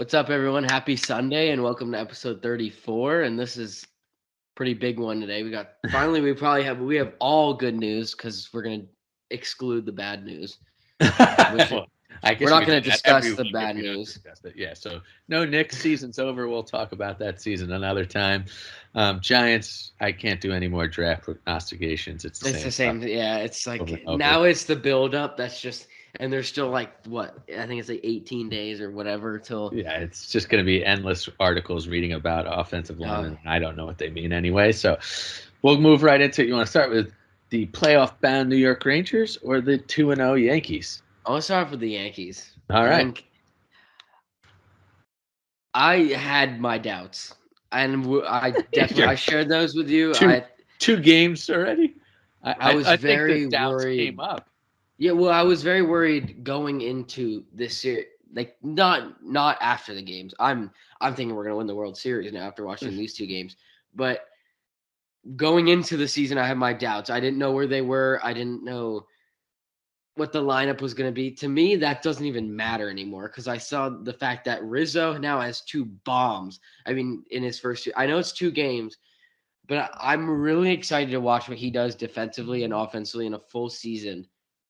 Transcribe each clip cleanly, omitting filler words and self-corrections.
What's up, everyone? Happy Sunday, and welcome to episode 34. And this is a pretty big one today. We have all good news because we're gonna exclude the bad news. Well, I We're guess you not could gonna do that every discuss the week if bad we don't news. discuss it. Yeah, so no, Knicks season's over. We'll talk about that season another time. Giants, I can't do any more draft prognostications. It's the It's same the stuff same. Yeah, it's over like and over. now it's the build up. That's just, and there's still like what I think it's like 18 days or whatever till. Yeah, it's just going to be endless articles reading about offensive Uh, linemen. I don't know what they mean anyway. So we'll move right into it. You want to start with the playoff-bound New York Rangers or the 2-0 Yankees? I'll start with the Yankees. All I right. think I had my doubts, and I definitely You're I shared those with you. two I two games already. I, I I was I think the very doubts came worried. up. Yeah, well, I was very worried going into this series. Like not after the games. I'm thinking we're gonna win the World Series now after watching these two games. But going into the season, I had my doubts. I didn't know where they were. I didn't know what the lineup was going to be. To me, that doesn't even matter anymore because I saw the fact that Rizzo now has two bombs. I mean, in his first two, I know it's two games, but I'm really excited to watch what he does defensively and offensively in a full season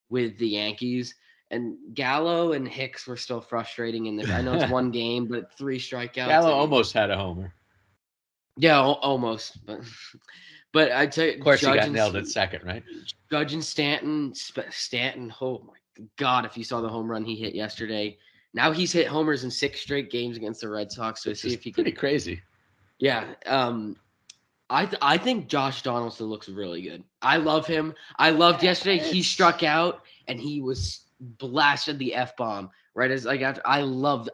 with the Yankees. And Gallo and Hicks were still frustrating in this. I know it's one game, but three strikeouts. Gallo I mean, almost had a homer. yeah, almost. But I'd say Of course, he got nailed at second, right? Judge and Stanton. Oh my God! If you saw the home run he hit yesterday, now he's hit homers in 6 straight games against the Red Sox. So Which see is if he pretty can. crazy. Yeah. I think Josh Donaldson looks really good. I love him. I loved yesterday. He It's struck out and he was blasted the F bomb right as like after. I love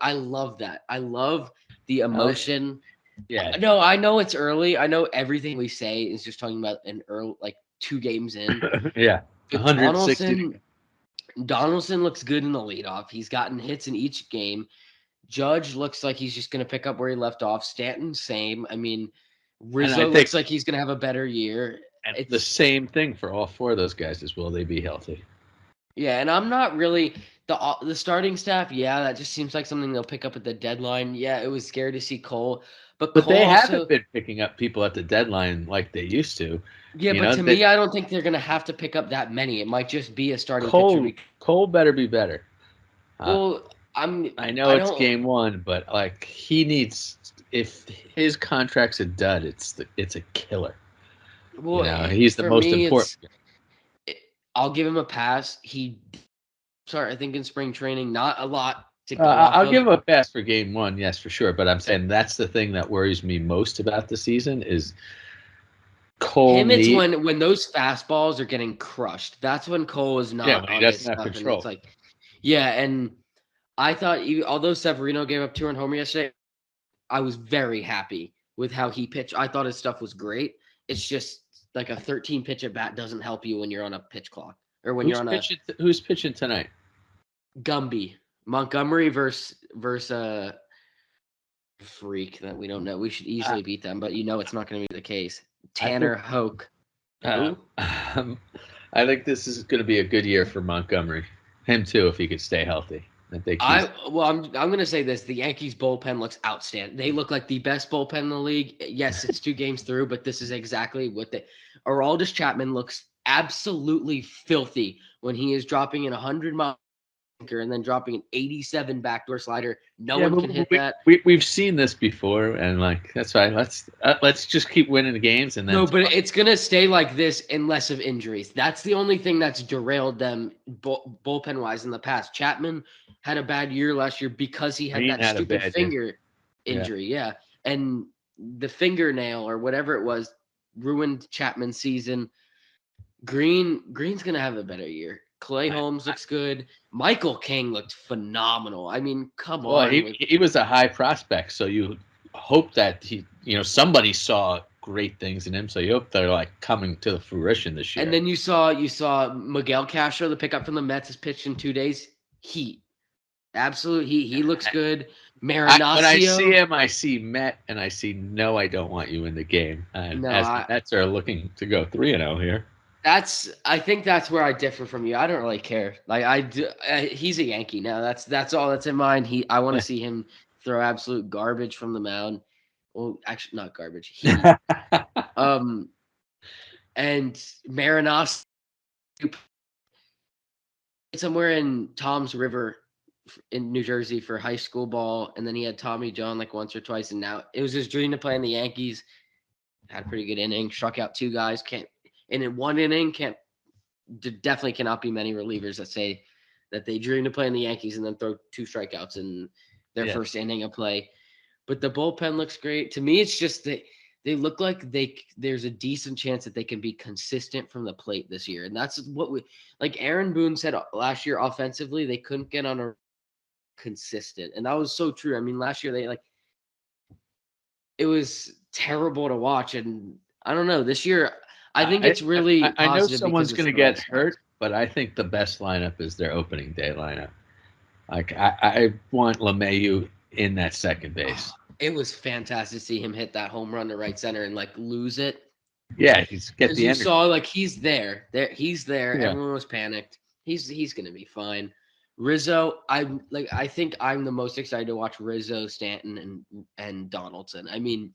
that. I love the oh emotion. yeah, No, I know it's early. I know everything we say is just talking about an early like 2 games in. yeah, But 160. Donaldson looks good in the leadoff. He's gotten hits in each game. Judge looks like he's just going to pick up where he left off. Stanton, same. I mean, And I Rizzo think looks like he's going to have a better year. and the It's same thing for all four of those guys is will they be healthy? yeah, and I'm not really the starting staff. Yeah, that just seems like something they'll pick up at the deadline. Yeah, it was scary to see Cole, but But Cole they haven't also been picking up people at the deadline like they used to. yeah, You but know to that me, I don't think they're going to have to pick up that many. It might just be a starting pitcher. Cole better be better. Uh, Well, I know I it's don't. game one, but like he needs if his contract's a dud, it's a killer. You Well, know, he's the for most me, important. it, I'll give him a pass. He sorry, I think in spring training, not a lot to go off I'll of. give him a pass for game one, yes, for sure. But I'm saying that's the thing that worries me most about the season is Cole Him, it's need. when those fastballs are getting crushed. That's when Cole is Yeah, not when he on his doesn't have stuff, and it's control. like, yeah. And I thought, although Severino gave up 2 run homer yesterday, I was very happy with how he pitched. I thought his stuff was great. It's just like a 13 pitch at bat doesn't help you when you're on a pitch clock or when you're on a Who's pitching tonight? Gumby Montgomery versus freak that we don't know. We should Uh, easily beat them, but it's not going to be the case. I think Tanner Hoke. uh, Who? I think this is going to be a good year for Montgomery. Him too, if he could stay healthy. I think he's I'm going to say this. The Yankees bullpen looks outstanding. They look like the best bullpen in the league. Yes, it's 2 games through, but this is exactly what they. Aroldis Chapman looks absolutely filthy when he is dropping in 100-mile and then dropping an 87 backdoor slider. No yeah, one but can hit that. we've seen this before, and like that's why let's just keep winning the games, and then No, but it's going to stay like this unless of injuries. That's the only thing that's derailed them bullpen wise in the past. Chapman had a bad year last year because he had Green that had a stupid bad year. finger Yeah, injury. Yeah. And the fingernail or whatever it was ruined Chapman's season. Green's going to have a better year. Clay I, Holmes looks good. Michael King looked phenomenal. I mean, come well, on. he was a high prospect, so you hope that somebody saw great things in him, so you hope they're like coming to fruition this And year. then you saw Miguel Castro, the pickup from the Mets, has pitched in 2 days. Heat. Absolute heat. He looks good. When I see Marinaccio. him, I see Met, and I see no, I don't want you in the game. And No, as the Mets are looking to go 3-0 here, I think that's where I differ from you. I don't really care. Like I do, he's a Yankee now. That's all that's in mind. I want to see him throw absolute garbage from the mound. Well, actually, not garbage. Heat. And Marinos somewhere in Tom's River in New Jersey for high school ball, and then he had Tommy John like once or twice, and now it was his dream to play in the Yankees. Had a pretty good inning, struck out 2 guys. Can't and in 1 inning definitely cannot be many relievers that say that they dream to play in the Yankees and then throw 2 strikeouts in their first inning of play. But the bullpen looks great. To me, it's just that they look like there's a decent chance that they can be consistent from the plate this year. And that's what like Aaron Boone said last year offensively, they couldn't get on a consistent. And that was so true. I mean, last year it was terrible to watch. And I don't know, this year, I think it's really positive. I know someone's going to get hurt, but I think the best lineup is their opening day lineup. Like I want LeMahieu in that second base. It was fantastic to see him hit that home run to right center and like lose it. Yeah, he's get the energy. You saw like he's there. He's there. Yeah. Everyone was panicked. He's gonna be fine. Rizzo, I think I'm the most excited to watch Rizzo, Stanton, and Donaldson. I mean,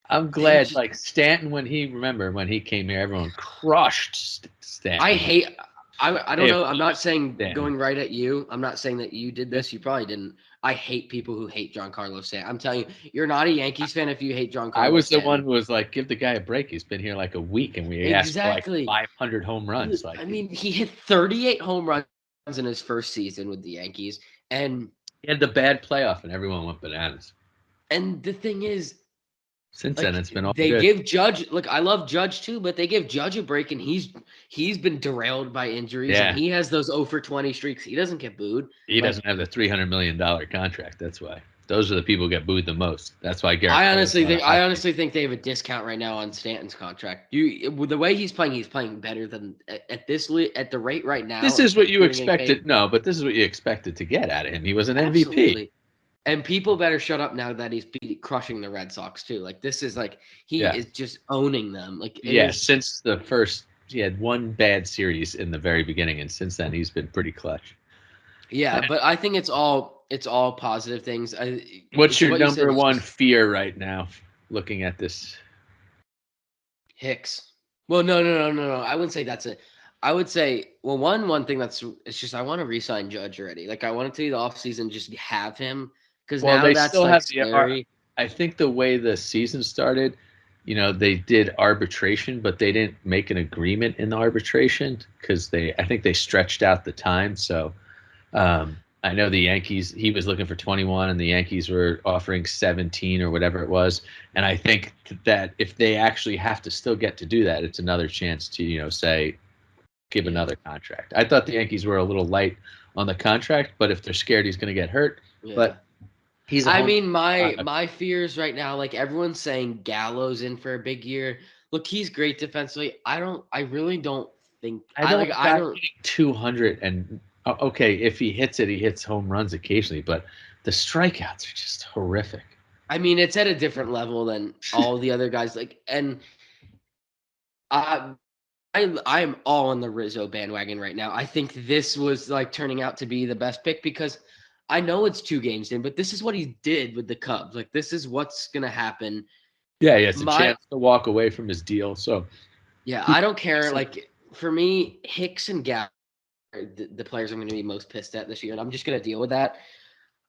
I'm glad like Stanton when he came here, everyone crushed Stanton. I don't know. I'm not saying going right at you. I'm not saying that you did this. You probably didn't. I hate people who hate Giancarlo Stanton. I'm telling you, you're not a Yankees fan if you hate Giancarlo Stanton. I was the one who was like, give the guy a break. He's been here like a week, and we asked for like 500 home runs. I mean, he hit 38 home runs in his first season with the Yankees, and he had the bad playoff, and everyone went bananas. And the thing is, since then it's been all they good. give Judge. Look, I love Judge too, but they give Judge a break, and he's been derailed by injuries, and he has those 0 for 20 streaks. He doesn't get booed. He doesn't have the $300 million contract. That's why. Those are the people who get booed the most. That's why Garrett. I honestly think they have a discount right now on Stanton's contract. With the way he's playing better than at the rate right now. This is what you expected. No, but this is what you expected to get out of him. He was an MVP. Absolutely. And people better shut up now that he's crushing the Red Sox too. Like this is like he is just owning them. Like since the first, he had 1 bad series in the very beginning, and since then he's been pretty clutch. Yeah, but I think it's all positive things. What's your number one fear right now? Looking at this, Hicks. Well, no. I wouldn't say that's it. I would say, well, one thing it's just I want to re-sign Judge already. Like I want to take the offseason, just have him. Because now they that's still like have scary. I think the way the season started, they did arbitration, but they didn't make an agreement in the arbitration because I think they stretched out the time. So I know the Yankees, he was looking for 21 and the Yankees were offering 17 or whatever it was. And I think that if they actually have to still get to do that, it's another chance to, say, give another contract. I thought the Yankees were a little light on the contract, but if they're scared he's going to get hurt, but my fears right now, like everyone's saying Gallo's in for a big year. Look, he's great defensively. I really don't think I don't 200 and okay, if he hits it, he hits home runs occasionally, but the strikeouts are just horrific. I mean, it's at a different level than all the other guys. Like, and I am all on the Rizzo bandwagon right now. I think this was like turning out to be the best pick because I know it's 2 games in, but this is what he did with the Cubs. Like, this is what's going to happen. Yeah, he has a chance to walk away from his deal. So, yeah, I don't care. Like, for me, Hicks and Gap are the players I'm going to be most pissed at this year, and I'm just going to deal with that.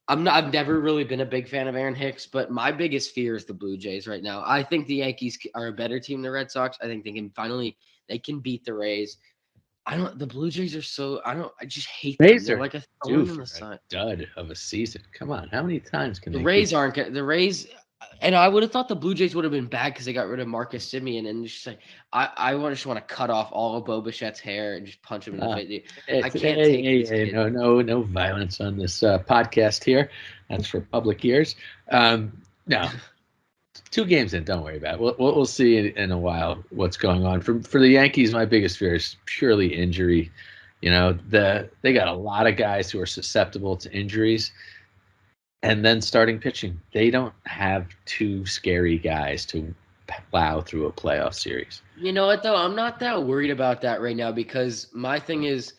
I've never really been a big fan of Aaron Hicks, but my biggest fear is the Blue Jays right now. I think the Yankees are a better team than the Red Sox. I think they can beat the Rays. The Blue Jays are I just hate them. They're like a thorn in the side. Dud of a season. Come on. How many times can the Rays aren't good? The Rays, and I would have thought the Blue Jays would have been bad because they got rid of Marcus Semien, and just like, I just want to cut off all of Bo Bichette's hair and just punch him in the face. I can't take it. No violence on this podcast here. That's for public ears. No. 2 games in, don't worry about it. We'll see in a while what's going on. For the Yankees, my biggest fear is purely injury. They got a lot of guys who are susceptible to injuries, and then starting pitching. They don't have 2 scary guys to plow through a playoff series. You know what though? I'm not that worried about that right now because my thing is,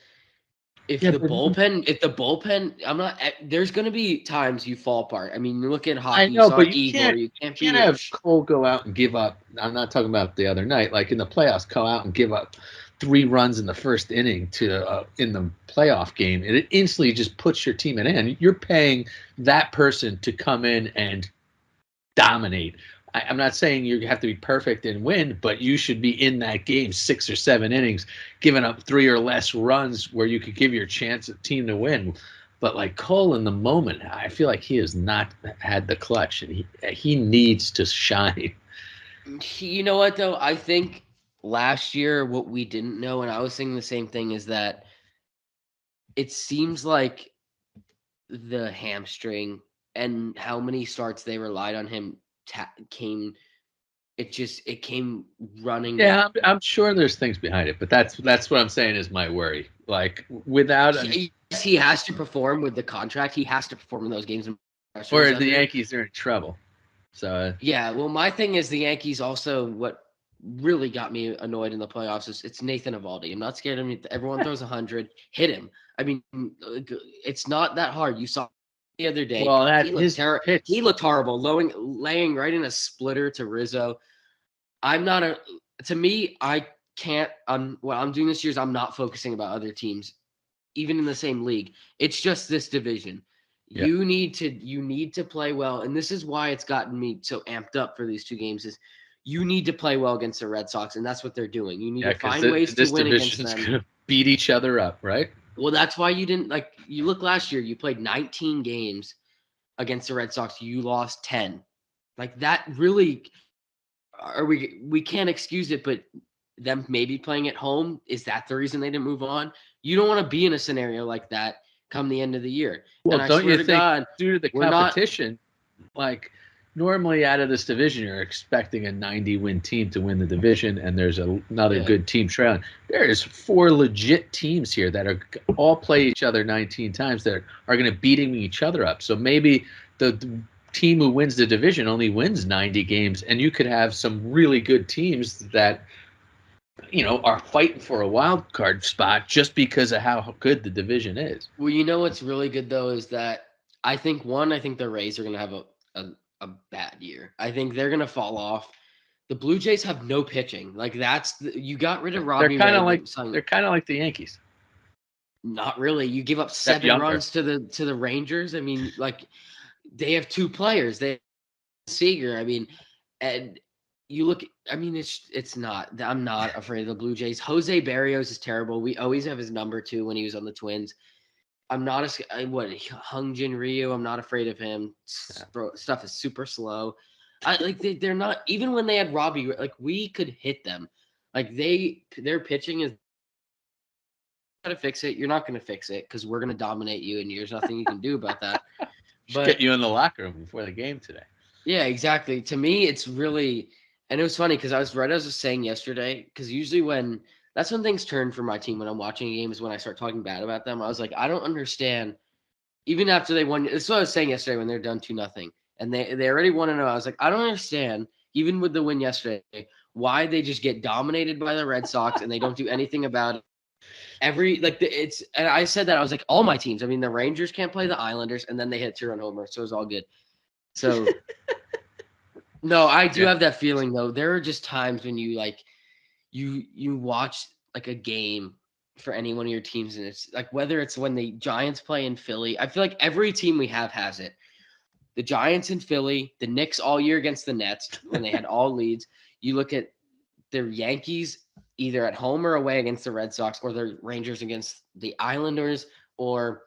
if Yeah, the but bullpen, I'm not. There's going to be times you fall apart. I mean, you look at I hockey. You know, saw but it Igor. You you can't can't be a. have Cole go out and give up. I'm not talking about the other night. Like in the playoffs, go out and give up 3 runs in the first inning to in the playoff game, and it instantly just puts your team in hand. You're paying that person to come in and dominate. I'm not saying you have to be perfect and win, but you should be in that game 6 or 7 innings, giving up 3 or less runs where you could give your team to win. But like Cole in the moment, I feel like he has not had the clutch, and he needs to shine. You know what though? I think last year what we didn't know, and I was thinking the same thing, is that it seems like the hamstring and how many starts they relied on him came. It came running down. Yeah, I'm sure there's things behind it, but that's what I'm saying is my worry. Like without He has to perform with the contract. He has to perform in those games. And or the Yankees are in trouble. So yeah, well, my thing is the Yankees also. What really got me annoyed in the playoffs is it's Nathan Eovaldi. I'm not scared of him. Everyone throws 100, hit him. I mean, it's not that hard. You saw the other day. well, that He looked his terrible. He pitch. looked horrible, laying right in a splitter to Rizzo. I'm not a. To me, I can't. What I'm doing this year is I'm not focusing about other teams, even in the same league. It's just this division. Yeah, You need to play well, and this is why it's gotten me so amped up for these 2 games. Is you need to play well against the Red Sox, and that's what they're doing. You need yeah, to because find ways to this win against division's them. gonna beat each other up, right? Well, that's why you didn't like. You look last year. You played 19 games against the Red Sox. You lost 10. Like that really are we can't excuse it, but them maybe playing at home, is that the reason they didn't move on? You don't want to be in a scenario like that come the end of the year. Well, And I don't swear you to think God, due to the we're not. competition, like normally out of this division, you're expecting a 90-win team to win the division, and there's another Yeah, good team trailing. There is 4 legit teams here that are all play each other 19 times that are going to beating each other up. So maybe the team who wins the division only wins 90 games, and you could have some really good teams that are fighting for a wild card spot just because of how good the division is. well, you know what's really good though is that I think the Rays are going to have a bad year. I think they're going to fall off. The Blue Jays have no pitching. Like you got rid of They're Robbie kind Ray, of like but son, they're kind of like the Yankees, not really. You give up except 7 runs younger. to the Rangers. I mean, like they have 2 players. They Seager. I mean, and you look. I mean, it's not. I'm not afraid of the Blue Jays. Jose Barrios is terrible. We always have his number 2 when he was on the Twins. I'm not what Hung Jin Ryu. I'm not afraid of him. Stuff is super slow. I like they're not even when they had Robbie. Like we could hit them. Like their pitching is got to fix it. You're not going to fix it because we're going to dominate you, and there's nothing you can do about that. Should get But you in the locker room before the game today. yeah, exactly. To me, it's really, and it was funny because I was saying yesterday, because usually that's when things turn for my team when I'm watching a game is when I start talking bad about them. I was like, I don't understand. Even after they won, that's what I was saying yesterday when they're done 2-0 and they already won to know. I was like, I don't understand. Even with the win yesterday, why they just get dominated by the Red Sox and they don't do anything about it. And I said that I was like, all my teams. I mean, the Rangers can't play the Islanders, and then they hit 2-run homer, so it was all good. So no, I do Yeah. have that feeling though. There are just times when you watch like a game for any one of your teams, and it's like whether it's when the Giants play in Philly. I feel like every team we have has it. The Giants in Philly, the Knicks all year against the Nets when they had all leads. You look at the Yankees either at home or away against the Red Sox, or the Rangers against the Islanders, or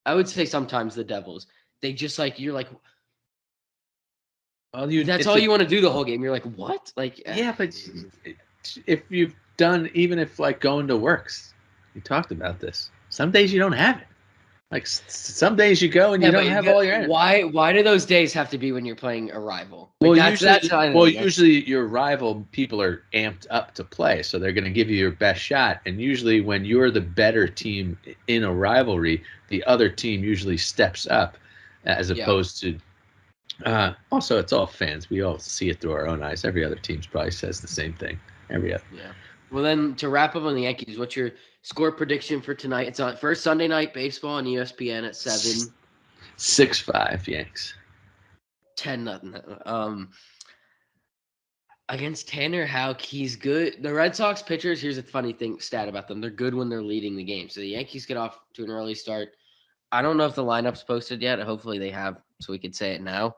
I would say sometimes the Devils. They just like you're like Well, that's it's all a you want to do the whole game. You're like, what? Like, yeah, but if you've done even if like going to works, you talked about this. Some days you don't have it. Like some days you go and you yeah, don't but have all your energy. why do those days have to be when you're playing a rival? Like that's how I Well, think. usually your rival people are amped up to play, so they're going to give you your best shot. And usually, when you're the better team in a rivalry, the other team usually steps up, as Yeah, opposed to. Also, it's all fans. We all see it through our own eyes. Every other team probably says the same thing. Every other. yeah. Well, then to wrap up on the Yankees, what's your Score prediction for tonight. It's on first Sunday night baseball on ESPN at 7. 6-5 Yanks. 10-0. Against Tanner Houck, he's good. The Red Sox pitchers, here's a funny stat about them. They're good when they're leading the game. So the Yankees get off to an early start. I don't know if the lineup's posted yet. Hopefully they have, so we could say it now.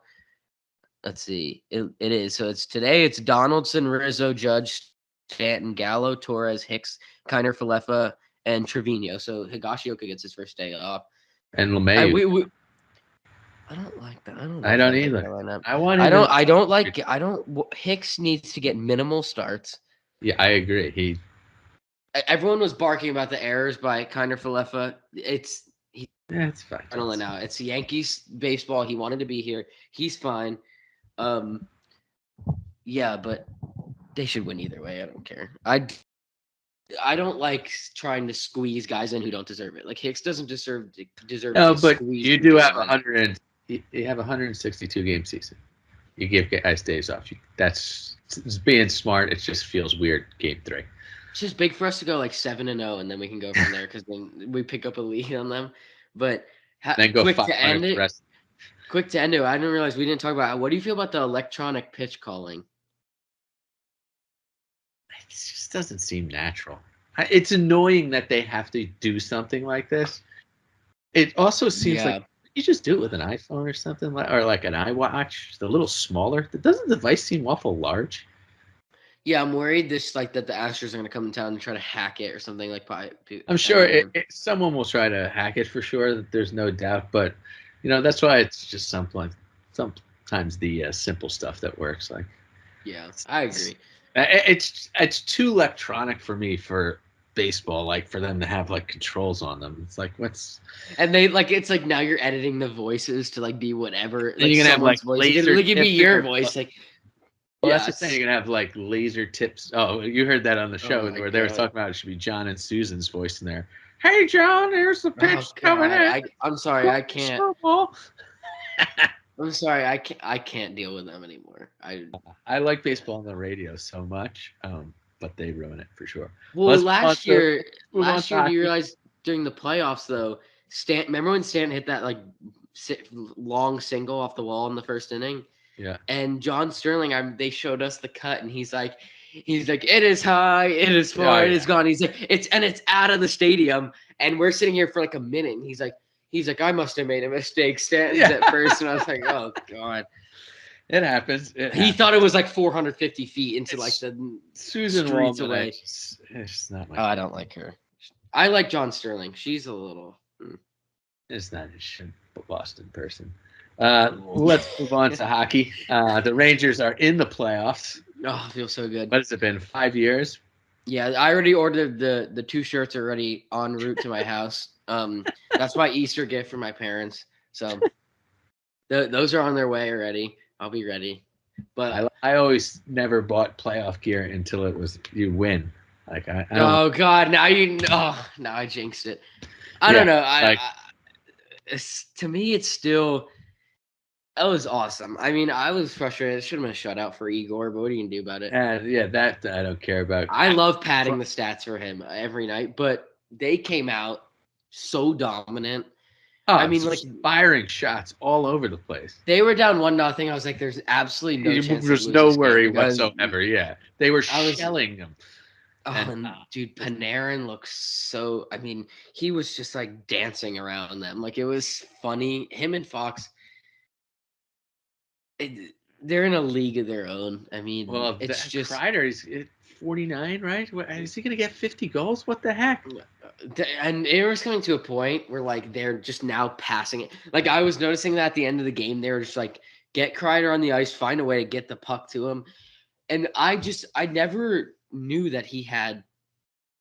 Let's see. It is. So it's today. It's Donaldson, Rizzo, Judge, Stanton, Gallo, Torres, Hicks, Kiner, Falefa, and Trevino. So Higashioka gets his first day off. And LeMahieu. I don't like that. I don't like either. that lineup. I don't. Hicks needs to get minimal starts. Yeah, I agree. Everyone was barking about the errors by Kiner Falefa. It's fine. I don't know now. It's Yankees baseball. He wanted to be here. He's fine. Yeah, but they should win either way. I don't care. I don't like trying to squeeze guys in who don't deserve it. Like Hicks doesn't deserve. No, but you do have 100. You have 162 game season. You give guys days off. That's being smart. It just feels weird. Game 3. It's just big for us to go like 7-0, and then we can go from there because then we pick up a lead on them. But then go quick 500 to end it. rest. Quick to end it. I didn't realize we didn't talk about. What do you feel about the electronic pitch calling? It just doesn't seem natural. It's annoying that they have to do something like this. It also seems like you just do it with an iPhone or something, or like an iWatch. It's a little smaller. Doesn't the device seem awful large? Yeah, I'm worried that the Astros are going to come in town and try to hack it or something like. I'm sure someone will try to hack it for sure. There's no doubt, but that's why it's just sometimes the simple stuff that works. Like, yeah, I agree. It's too electronic for me for baseball, like for them to have like controls on them. It's like and they like it's like now you're editing the voices to like be whatever. Like you're gonna have like voice. laser. It could be your voice. Like, well, that's the thing. You're gonna have like laser tips. Oh, you heard that on the show where they were talking about it should be John and Susan's voice in there. Hey, John, here's the pitch coming in. I'm sorry, I can't. I'm sorry, I can't deal with them anymore. I like baseball on the radio so much, but they ruin it for sure. Well, last year, do you realize during the playoffs though, remember when Stanton hit that like long single off the wall in the first inning? Yeah. And John Sterling, they showed us the cut, and he's like, it is high, it is far, it is gone. He's like, it's out of the stadium, and we're sitting here for like a minute, and he's like, I must have made a mistake. Stanton's at first, and I was like, oh god, it happens. He thought it was like 450 feet into like the Susan streets away. It's not my. I don't like her. I like John Sterling. She's a little. It's not a Boston person. Let's move on to hockey. The Rangers are in the playoffs. Oh, I feel so good. What has it been? 5 years? Yeah, I already ordered the 2 shirts are already en route to my house. That's my Easter gift for my parents. So those are on their way already. I'll be ready. But I always never bought playoff gear until it was you win. Like I oh god, now I jinxed it. I don't know. To me, it's still. That was awesome. I mean, I was frustrated. It should have been a shutout for Igor, but what are you going to do about it? That I don't care about. I love padding the stats for him every night, but they came out so dominant. I mean, like firing shots all over the place. They were down 1-0. I was like, there's absolutely no chance. There's no worry whatsoever. Yeah. They were shelling them. Dude, Panarin looks so. I mean, he was just like dancing around them. Like it was funny. Him and Fox. They're in a league of their own. I mean, it's just Kreider. He's 49, right? Is he going to get 50 goals? What the heck? And it was coming to a point where like they're just now passing it. Like I was noticing that at the end of the game, they were just like, get Kreider on the ice, find a way to get the puck to him. And I never knew that he had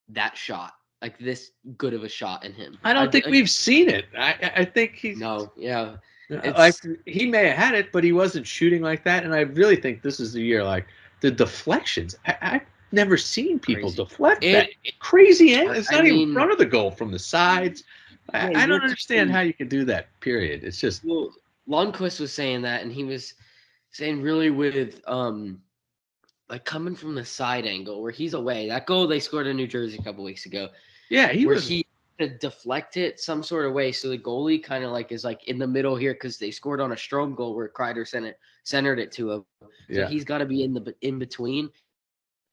that shot, like this good of a shot in him. I don't think we've seen it. I think he's like he may have had it, but he wasn't shooting like that. And I really think this is the year, like the deflections. I've never seen people deflect that crazy angle. It's not even in front of the goal, from the sides. I don't understand how you can do that. Period. It's just. Well, Lundqvist was saying that, and he was saying really with like coming from the side angle where he's away. That goal they scored in New Jersey a couple weeks ago. Yeah, he where was. he to deflect it some sort of way. So the goalie kind of like is like in the middle here because they scored on a Strom goal where Kreider centered it to him. So Yeah. he's got to be in between.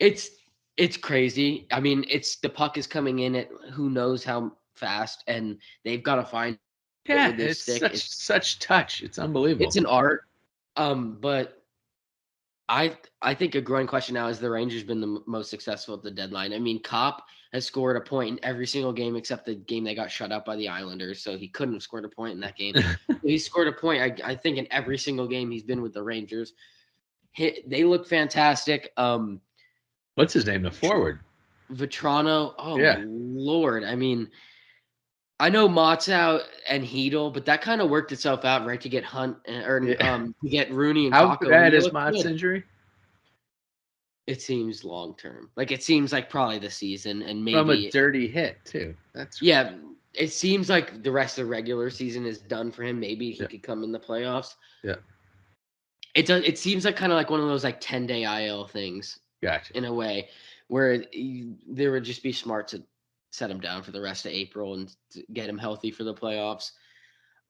It's it's crazy. I mean, it's the puck is coming in at who knows how fast, and they've got to find it Yeah, with this it's stick. such touch. It's unbelievable. It's an art. But I think a growing question now is the Rangers been the most successful at the deadline. I mean, Kopp has scored a point in every single game except the game they got shut out by the Islanders, so he couldn't have scored a point in that game. He scored a point, I think, in every single game he's been with the Rangers. They look fantastic. What's his name? The forward. Vitrano, oh my Yeah. lord! I mean, I know Mott's out and Hedel, but that kind of worked itself out, right? To get Hunt or Yeah. to get Rooney and How Kakko, and bad they is look Mott's good. injury? It seems long term. Like it seems like probably the season and From a maybe dirty hit too. That's yeah, it seems like the rest of the regular season is done for him. Maybe he yeah. could come in the playoffs. Yeah. It seems like kind of like one of those like 10-day IL things Gotcha. in a way where they would just be smart to set him down for the rest of April and get him healthy for the playoffs.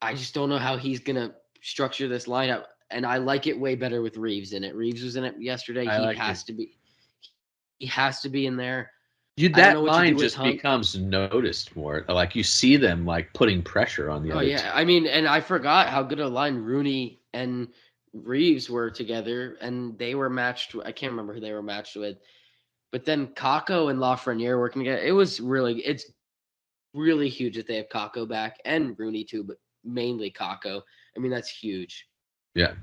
I just don't know how he's gonna structure this lineup, and I like it way better with Reeves in it. Reeves was in it yesterday. I like it. He has to be in there. I don't know That what you do line with just Hunt. becomes noticed more. Like you see them like putting pressure on the Oh other yeah, team. I mean, and I forgot how good a line Rooney and Reeves were together, and they were matched. I can't remember who they were matched with, but then Kako and Lafreniere working together. It's really huge that they have Kako back and Rooney too, but mainly Kako. I mean, that's huge. Yeah.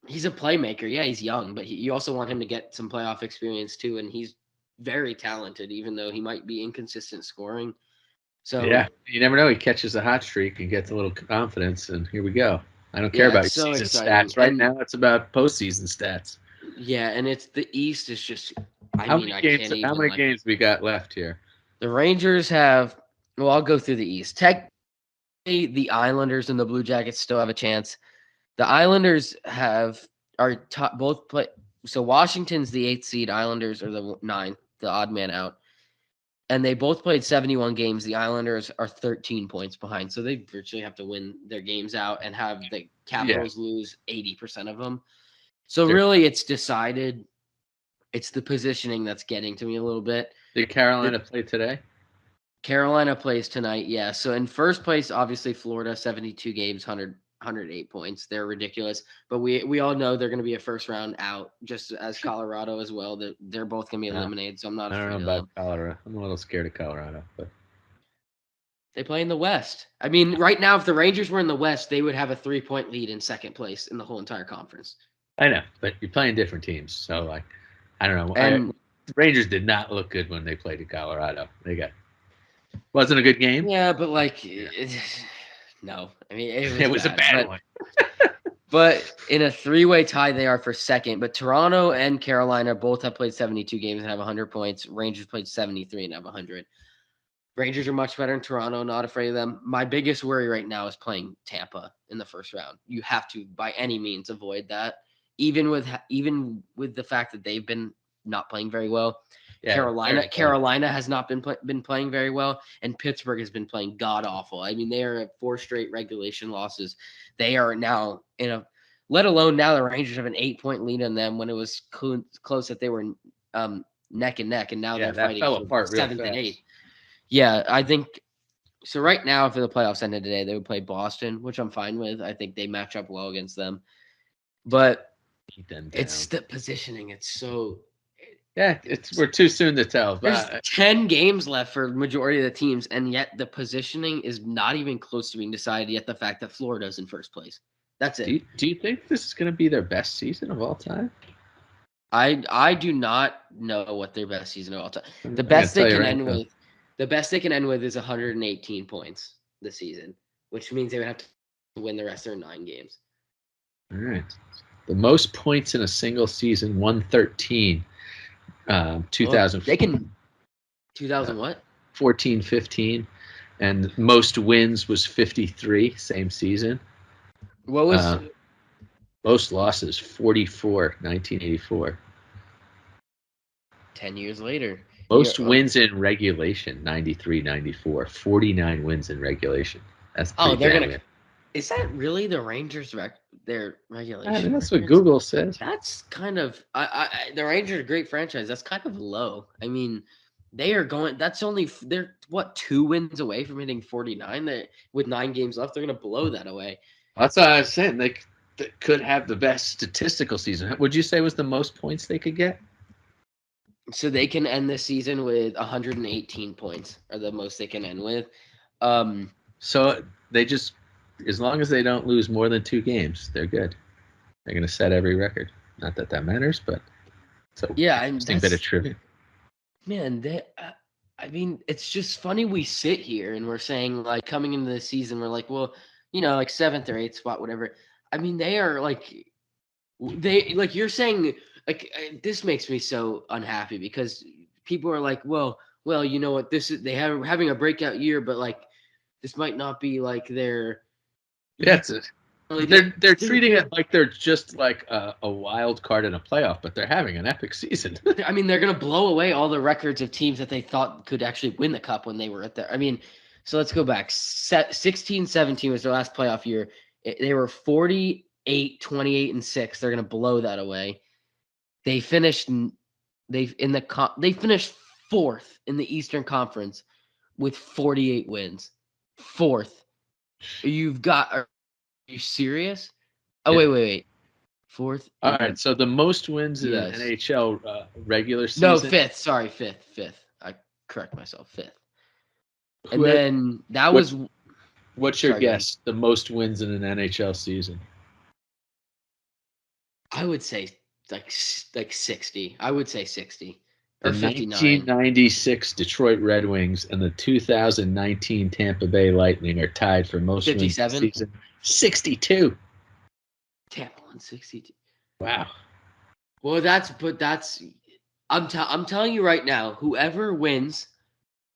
He's a playmaker. Yeah, he's young, but you also want him to get some playoff experience too, and he's very talented, even though he might be inconsistent scoring. So Yeah. You never know. He catches a hot streak and gets a little confidence, and here we go. I don't care yeah, about it's your so season exciting. stats. Right now, it's about postseason stats. Yeah, and it's the East is just I How mean, many I games? can't How even many like games we got left here? the Rangers have well, I'll go through the East. Technically the Islanders and the Blue Jackets still have a chance. The Islanders are top, both play so Washington's the 8th seed, Islanders are the ninth, the odd man out. And they both played 71 games. The Islanders are 13 points behind. So they virtually have to win their games out and have the Yeah. Capitals lose 80% of them. So They're, really it's decided. It's the positioning that's getting to me a little bit. did Carolina play today? Carolina plays tonight, yeah. So in first place, obviously Florida, 72 games, 108 points. They're ridiculous. But we all know they're going to be a first round out, just as Colorado as well. They're both going to be No, eliminated, so I'm not I don't know afraid of about them. Colorado. I'm a little scared of Colorado, but They play in the West. I mean, right now, if the Rangers were in the West, they would have a 3-point lead in second place in the whole entire conference. I know. But you're playing different teams, so like, I don't know. And Rangers did not look good when they played in Colorado. They got wasn't a good game. yeah, but like, Yeah. no. I mean, it was It was a bad. bad one. But in a three-way tie, they are for second. But Toronto and Carolina both have played 72 games and have 100 points. Rangers played 73 and have 100. Rangers are much better in Toronto. Not afraid of them. My biggest worry right now is playing Tampa in the first round. You have to, by any means, avoid that. Even with the fact that they've been not playing very well. Yeah, very low. Carolina has not been playing very well, and Pittsburgh has been playing god awful. I mean, they are at 4 straight regulation losses. They are now in a. Let alone now the Rangers have an 8-point lead on them when it was close that they were neck and neck, and now Yeah, they're that fighting fell for apart real seventh and fast. eighth. Yeah, I think so. Right now, if the playoffs ended today, they would play Boston, which I'm fine with. I think they match up well against them, but Beat them down. it's the positioning. It's so. Yeah, we're too soon to tell. There's But 10 games left for majority of the teams, and yet the positioning is not even close to being decided yet. The fact that Florida's in first place. That's it. do you think this is going to be their best season of all time? I do not know what their best season of all time. I gotta tell you right now. The best they can end with is 118 points this season, which means they would have to win the rest of their 9 games. All right, the most points in a single season, 113. 2000. They can 2000 what? 14-15, and most wins was 53. Same season. What was Most losses 44. 1984. 10 years later? Most wins in regulation, 93, 94. 49 wins in regulation. That's pretty they're damn gonna. good. Is that really the Rangers' their I mean, regulation that's what records? Google says. That's kind of the Rangers are a great franchise. That's kind of low. I mean, they are going. That's only they're what 2 wins away from hitting 49. That with 9 games left, they're going to blow that away. That's what I was saying. They could have the best statistical season. Would you say was the most points they could get? So they can end this season with 118 points, or the most they can end with. So they just, as long as they don't lose more than 2 games, they're good. They're going to set every record. Not that that matters, but it's a interesting bit of trivia. Man, I mean, it's just funny we sit here and we're saying, like, coming into the season, we're like, well, like 7th or 8th spot, whatever. I mean, they are like, you're saying, like, this makes me so unhappy because people are like, well, you know what, they have having a breakout year, but like, this might not be like their. Yeah, they're treating it like they're just like a wild card in a playoff, but they're having an epic season. I mean, they're going to blow away all the records of teams that they thought could actually win the cup when they were at there. I mean, so let's go back. 16-17 was their last playoff year. They were 48, 28, and 6. They're going to blow that away. They finished they finished 4th in the Eastern Conference with 48 wins. 4th. Are you serious? Oh, Yeah. wait. 4th. All right, so the most wins in an NHL regular season. No, 5th. Sorry, 5th. I correct myself. 5th. And then that was. What's your guess? The most wins in an NHL season? I would say like 60. I would say 60. The 1996 Detroit Red Wings and the 2019 Tampa Bay Lightning are tied for most 57? wins season. 62. Tampa won 62. Wow. Well, I'm telling you right now, whoever wins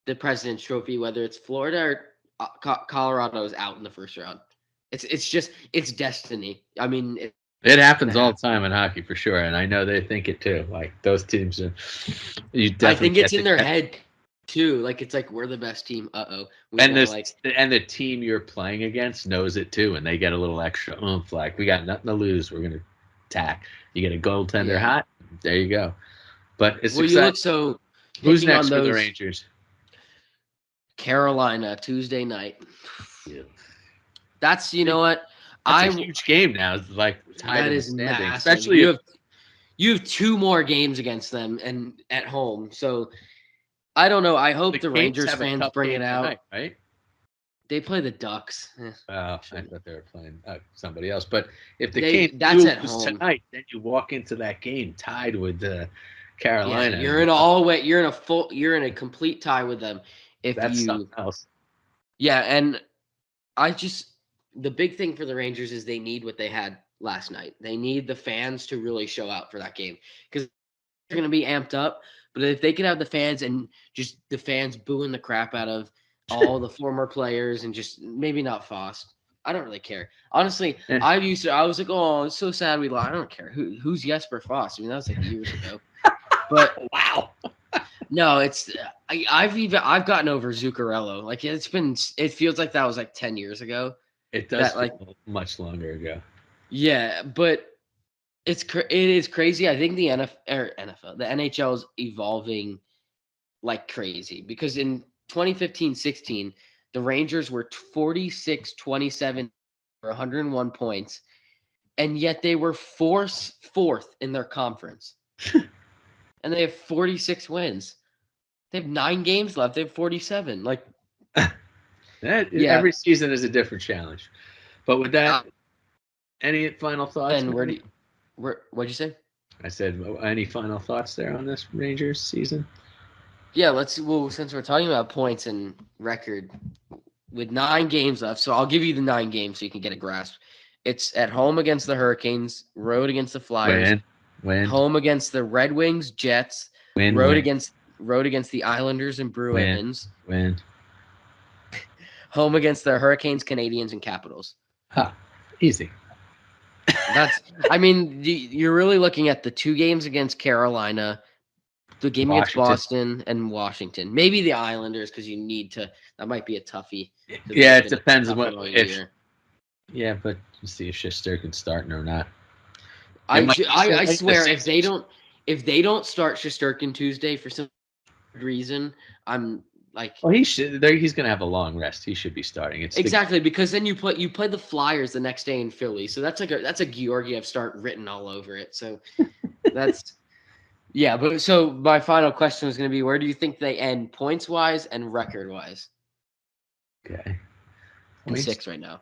the President's Trophy, whether it's Florida or Colorado, is out in the first round. It's destiny. I mean, it happens all the time in hockey for sure, and I know they think it too. Like those teams are. I think it's in their head too. Like it's like we're the best team. And the team you're playing against knows it too, and they get a little extra oomph. Like we got nothing to lose. We're gonna attack. You get a goaltender hot. There you go. But it's exciting. You look so. Who's next for the Rangers? Carolina Tuesday night. Yeah. That's you know what. That's a huge game now. It's like that is massive. Especially you have 2 more games against them and at home. So I don't know. I hope the Rangers fans bring it out. Tonight, right? They play the Ducks. I thought they were playing somebody else. But if the game that's at home tonight, then you walk into that game tied with Carolina. Yeah, you're in a complete tie with them. That's something else. Yeah, and the big thing for the Rangers is they need what they had last night. They need the fans to really show out for that game because they're going to be amped up. But if they could have the fans and just the fans booing the crap out of all the former players and just maybe not Foss. I don't really care. Honestly, I was like, oh, it's so sad we lost. I don't care. Who's Jesper Foss? I mean, that was like years ago. But wow. No, I've gotten over Zuccarello. Like it feels like that was like 10 years ago. It does feel much longer ago. Yeah, but it is crazy. I think the NFL, the NHL is evolving like crazy because in 2015-16, the Rangers were 46-27 for 101 points, and yet they were fourth in their conference. And they have 46 wins. They have 9 games left. They have 47. Like every season is a different challenge. But with that, any final thoughts? And what'd you say? I said, any final thoughts there on this Rangers season? Yeah, since we're talking about points and record, with 9 games left, so I'll give you the 9 games so you can get a grasp. It's at home against the Hurricanes, road against the Flyers, win. Home against the Red Wings, Jets, road against the Islanders and Bruins, win. Home against the Hurricanes, Canadiens, and Capitals. Easy. You're really looking at the 2 games against Carolina, The game against Washington. Boston and Washington. Maybe the Islanders because you need to. That might be a toughie. Yeah, it depends on what if. Year. Yeah, but you see if Shesterkin's starting or not. I swear if they don't start Shesterkin Tuesday for some reason, I'm like. Well, he's going to have a long rest. He should be starting. Exactly, because then you play the Flyers the next day in Philly, so that's a Georgiev start written all over it. So that's yeah. But so my final question was going to be, where do you think they end points wise and record wise? Okay, in 6 right now.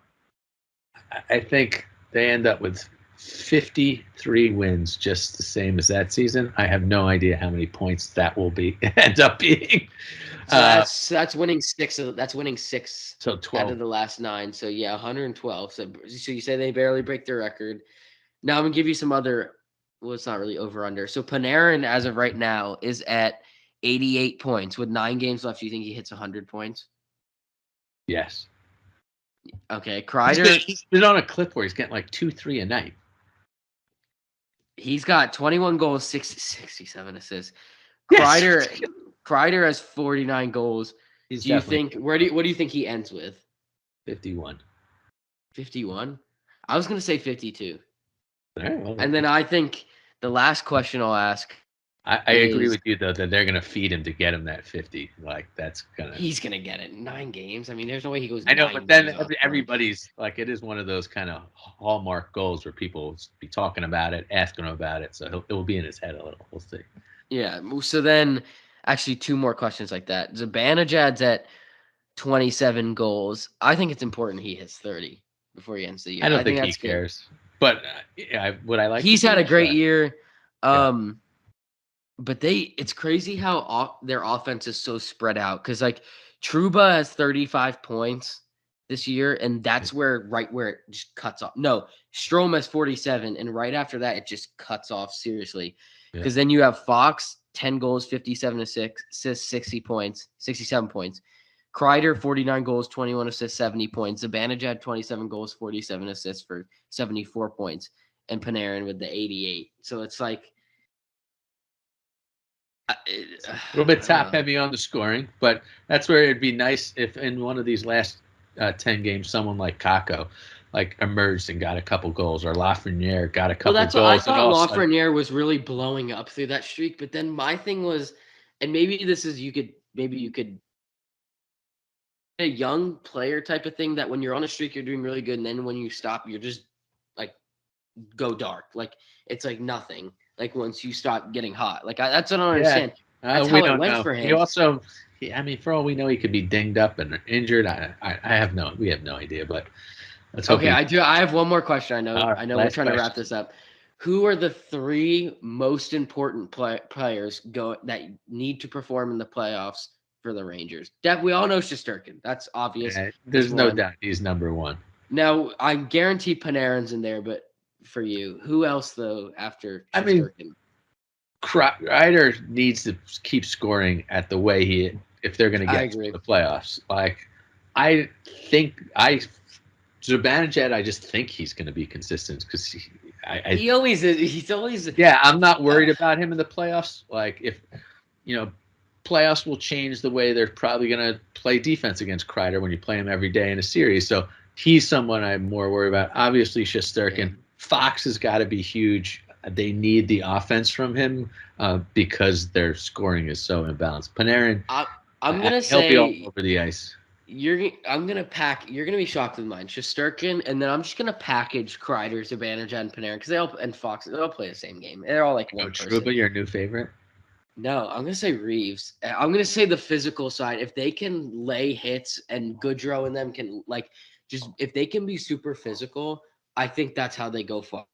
I think they end up with 53 wins, just the same as that season. I have no idea how many points that will end up being. So that's winning 6. That's winning 6. So 12 out of the last 9. So yeah, 112. So you say they barely break their record. Now I'm gonna give you some other. Well, it's not really over under. So Panarin, as of right now, is at 88 points with 9 games left. Do you think he hits 100 points? Yes. Okay, Kreider. He's been on a clip where he's getting like 2-3 a night. He's got 21 goals, 67 assists. Yes. Kreider has 49 goals. What do you think he ends with? 51. 51? I was gonna say 52. Right, well, and then I think the last question I'll ask. I agree with you though that they're gonna feed him to get him that 50. Like he's gonna get it in 9 games. I mean, there's no way he goes. I know, but then everybody's like, it is one of those kind of hallmark goals where people will be talking about it, asking him about it. So it will be in his head a little. We'll see. Yeah. So then, actually, 2 more questions like that. Zibanejad's at 27 goals. I think it's important he hits 30 before he ends the year. I don't think he cares. But would I like? He's had a great year. But it's crazy how their offense is so spread out. Because like Trouba has 35 points this year, and that's where it just cuts off. No, Strome has 47, and right after that, it just cuts off seriously. Because then you have Fox, 10 goals, 57 assists, 67 points. Kreider, 49 goals, 21 assists, 70 points. Zibanejad, 27 goals, 47 assists for 74 points. And Panarin with the 88. So it's like a little bit top heavy on the scoring, but that's where it'd be nice if in one of these last 10 games, someone like Kakko emerged and got a couple goals, or Lafreniere got a couple goals. I thought Lafreniere was really blowing up through that streak, but then my thing was, and maybe this is you could a young player type of thing that when you're on a streak you're doing really good, and then when you stop you're just like go dark. Like it's like nothing. Like once you stop getting hot, like that's what I don't understand. That's how it went for him. He also, I mean, for all we know, he could be dinged up and injured. We have no idea. But let's hope. Okay, I have one more question. I know we're trying to wrap this up. Who are the 3 most important players that need to perform in the playoffs for the Rangers? We all know Shesterkin. That's obvious. There's no doubt he's number 1. Now I guarantee Panarin's in there, but for you, who else though after Shesterkin? I mean, Kreider needs to keep scoring at the way if they're going to get to the playoffs. Like I think Zibanejad, I just think he's going to be consistent because he always is. He's always. Yeah, I'm not worried about him in the playoffs. Like if playoffs will change the way they're probably going to play defense against Kreider when you play him every day in a series. So he's someone I'm more worried about. Obviously, Shesterkin. Yeah. Fox has got to be huge. They need the offense from him because their scoring is so imbalanced. Panarin, I'm gonna say he'll be all over the ice. You're gonna be shocked with mine. Shesterkin, and then I'm just gonna package Kreider, Zibanejad, and Panarin because and Fox. They all play the same game. They're all like one person. Trouba, your new favorite? No, I'm gonna say Reeves. I'm gonna say the physical side. If they can lay hits and Goodrow and them can if they can be super physical, I think that's how they go far.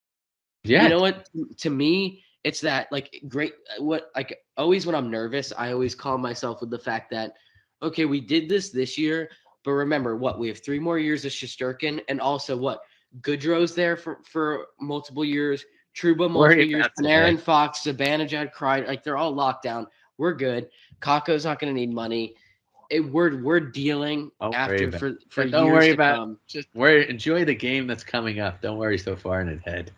Yeah. You know what? To me, it's that great. Always when I'm nervous, I always calm myself with the fact that, okay, we did this year, but remember we have 3 more years of Shesterkin, and also Goodrow's there for multiple years, Trouba multiple years, Panarin, Fox, Zibanejad, Kreider, they're all locked down. We're good. Kakko's not going to need money. We're dealing after for years don't worry to about come. Just enjoy the game that's coming up. Don't worry so far in ahead.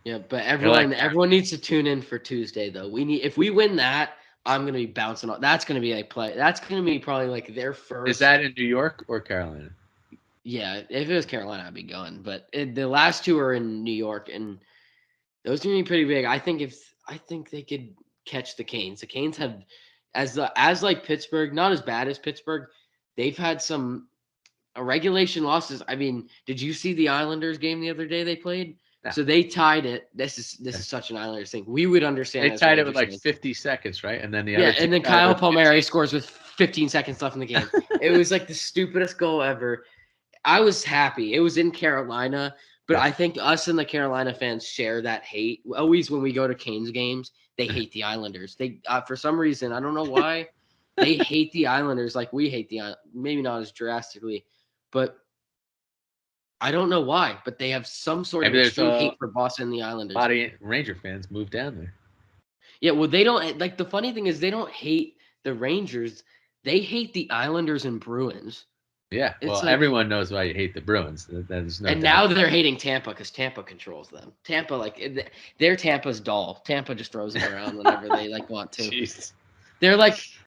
Yeah, but They're like, everyone needs to tune in for Tuesday though. If we win that, I'm gonna be bouncing on. That's gonna be like play. That's gonna be probably like their is first. that in New York or Carolina? Yeah, if it was Carolina, I'd be going. But the last two are in New York, and those are gonna be pretty big. I think they could catch the Canes. The Canes have as like Pittsburgh, not as bad as Pittsburgh. They've had some regulation losses. I mean, did you see the Islanders game the other day they played? No. So they tied it. This is such an Islanders thing. We would understand They as tied it with Rangers like fans. 50 seconds, right? And then the Yeah, other team and then tied it Kyle with Palmieri 15. scores with 15 seconds left in the game. It was like the stupidest goal ever. I was happy. It was in Carolina, but Yeah. I think us and the Carolina fans share that hate. Always when we go to Canes games, they hate the Islanders. They for some reason, I don't know why, they hate the Islanders like we hate the maybe not as drastically, but I don't know why, but they have some sort of Maybe there's extreme a hate for Boston and the Islanders. lot of Ranger fans moved down there. Yeah, well, they don't like the funny thing is they don't hate the Rangers. They hate the Islanders and Bruins. Yeah, It's well, like, everyone knows why you hate the Bruins. There's no and doubt. now they're hating Tampa because Tampa controls them. Tampa, they're Tampa's doll. Tampa just throws them around whenever they like want to. Jeez. They're like